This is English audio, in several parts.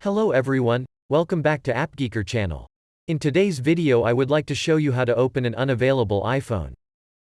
Hello everyone, welcome back to AppGeeker channel. In today's video I would like to show you how to open an unavailable iPhone.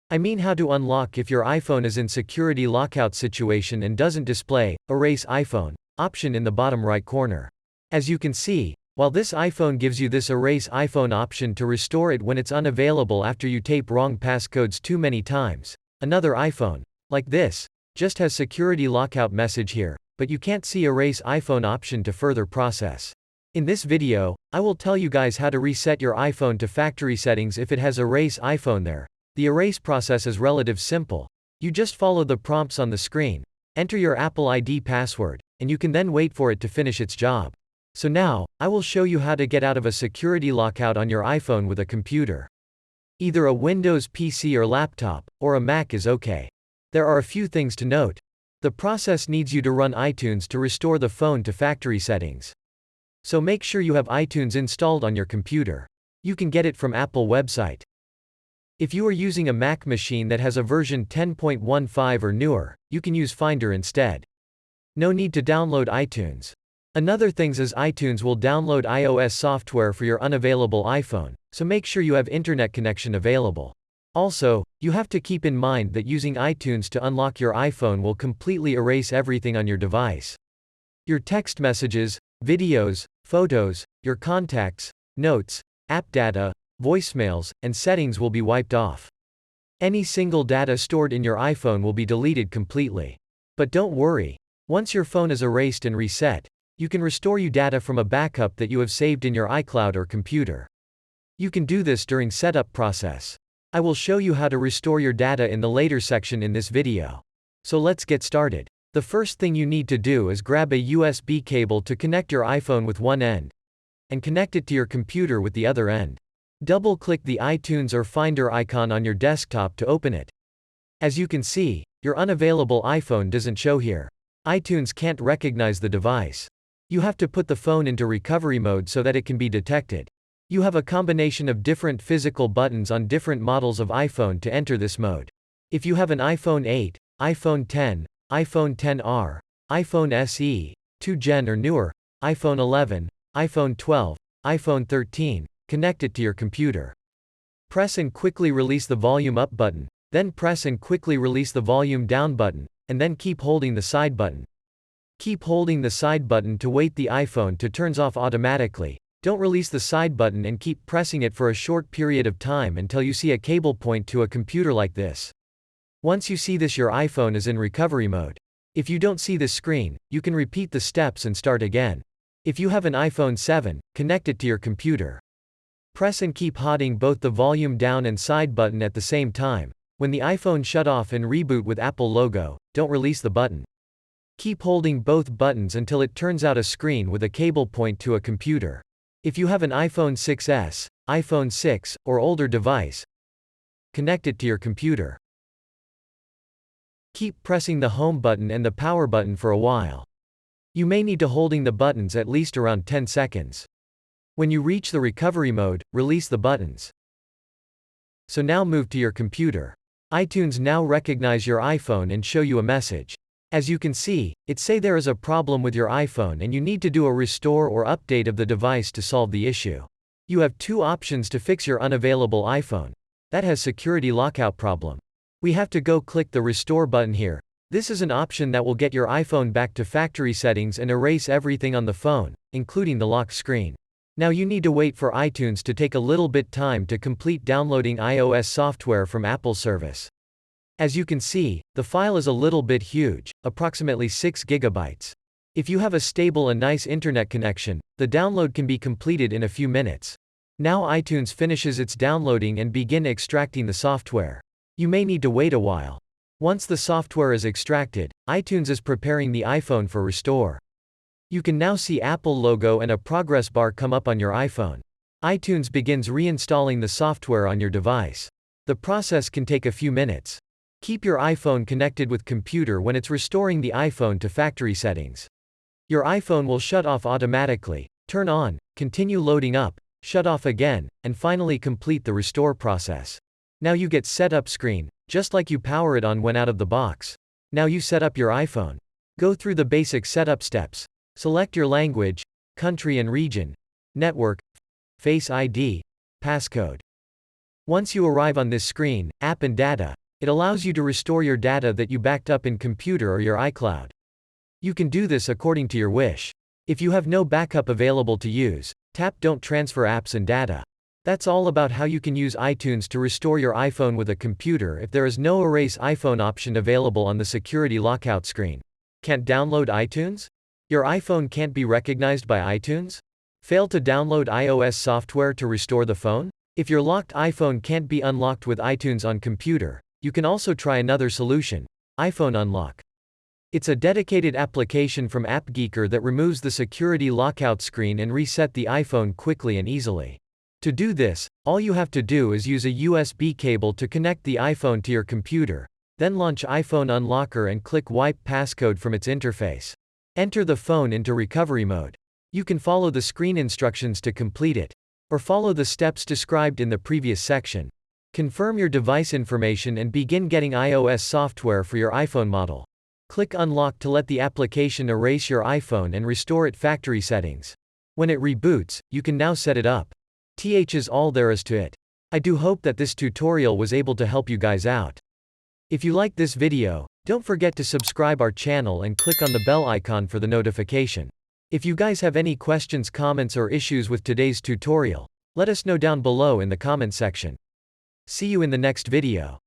I mean how to unlock if your iPhone is in security lockout situation and doesn't display erase iPhone option in the bottom right corner. As you can see, while this iPhone gives you this erase iPhone option to restore it when it's unavailable after you tape wrong passcodes too many times, another iPhone, like this, just has security lockout message here, but you can't see erase iPhone option to further process. In this video, I will tell you guys how to reset your iPhone to factory settings if it has erase iPhone there. The erase process is relative simple. You just follow the prompts on the screen, enter your Apple ID password, and you can then wait for it to finish its job. So now, I will show you how to get out of a security lockout on your iPhone with a computer. Either a Windows PC or laptop, or a Mac is okay. There are a few things to note. The process needs you to run iTunes to restore the phone to factory settings. So make sure you have iTunes installed on your computer. You can get it from Apple website. If you are using a Mac machine that has a version 10.15 or newer, you can use Finder instead. No need to download iTunes. Another thing is iTunes will download iOS software for your unavailable iPhone, so make sure you have internet connection available. Also, you have to keep in mind that using iTunes to unlock your iPhone will completely erase everything on your device. Your text messages, videos, photos, your contacts, notes, app data, voicemails, and settings will be wiped off. Any single data stored in your iPhone will be deleted completely. But don't worry. Once your phone is erased and reset, you can restore your data from a backup that you have saved in your iCloud or computer. You can do this during setup process. I will show you how to restore your data in the later section in this video. So let's get started. The first thing you need to do is grab a USB cable to connect your iPhone with one end, and connect it to your computer with the other end. Double-click the iTunes or Finder icon on your desktop to open it. As you can see, your unavailable iPhone doesn't show here. iTunes can't recognize the device. You have to put the phone into recovery mode so that it can be detected. You have a combination of different physical buttons on different models of iPhone to enter this mode. If you have an iPhone 8, iPhone 10, iPhone XR, iPhone SE, 2 Gen or newer, iPhone 11, iPhone 12, iPhone 13, connect it to your computer. Press and quickly release the volume up button, then press and quickly release the volume down button, and then keep holding the side button. Keep holding the side button to wait the iPhone to turns off automatically. Don't release the side button and keep pressing it for a short period of time until you see a cable point to a computer like this. Once you see this, your iPhone is in recovery mode. If you don't see this screen, you can repeat the steps and start again. If you have an iPhone 7, connect it to your computer. Press and keep holding both the volume down and side button at the same time. When the iPhone shut off and reboot with Apple logo, don't release the button. Keep holding both buttons until it turns out a screen with a cable point to a computer. If you have an iPhone 6s, iPhone 6, or older device, connect it to your computer. Keep pressing the home button and the power button for a while. You may need to holding the buttons at least around 10 seconds. When you reach the recovery mode, release the buttons. So now move to your computer. iTunes now recognize your iPhone and show you a message. As you can see, it say there is a problem with your iPhone and you need to do a restore or update of the device to solve the issue. You have two options to fix your unavailable iPhone that has security lockout problem. We have to go click the restore button here. This is an option that will get your iPhone back to factory settings and erase everything on the phone, including the lock screen. Now you need to wait for iTunes to take a little bit time to complete downloading iOS software from Apple service. As you can see, the file is a little bit huge, approximately 6 gigabytes. If you have a stable and nice internet connection, the download can be completed in a few minutes. Now iTunes finishes its downloading and begin extracting the software. You may need to wait a while. Once the software is extracted, iTunes is preparing the iPhone for restore. You can now see Apple logo and a progress bar come up on your iPhone. iTunes begins reinstalling the software on your device. The process can take a few minutes. Keep your iPhone connected with computer when it's restoring the iPhone to factory settings. Your iPhone will shut off automatically, turn on, continue loading up, shut off again, and finally complete the restore process. Now you get setup screen, just like you power it on when out of the box. Now you set up your iPhone. Go through the basic setup steps. Select your language, country and region, network, Face ID, passcode. Once you arrive on this screen, App and Data, it allows you to restore your data that you backed up in computer or your iCloud. You can do this according to your wish. If you have no backup available to use, tap Don't Transfer Apps and Data. That's all about how you can use iTunes to restore your iPhone with a computer if there is no Erase iPhone option available on the Security Lockout screen. Can't download iTunes? Your iPhone can't be recognized by iTunes? Fail to download iOS software to restore the phone? If your locked iPhone can't be unlocked with iTunes on computer, you can also try another solution, iPhone Unlock. It's a dedicated application from AppGeeker that removes the Security Lockout screen and reset the iPhone quickly and easily. To do this, all you have to do is use a USB cable to connect the iPhone to your computer, then launch iPhone Unlocker and click Wipe Passcode from its interface. Enter the phone into recovery mode. You can follow the screen instructions to complete it, or follow the steps described in the previous section. Confirm your device information and begin getting iOS software for your iPhone model. Click Unlock to let the application erase your iPhone and restore it factory settings. When it reboots, you can now set it up. Is all there is to it. I do hope that this tutorial was able to help you guys out. If you liked this video, don't forget to subscribe our channel and click on the bell icon for the notification. If you guys have any questions, comments or issues with today's tutorial, let us know down below in the comment section. See you in the next video.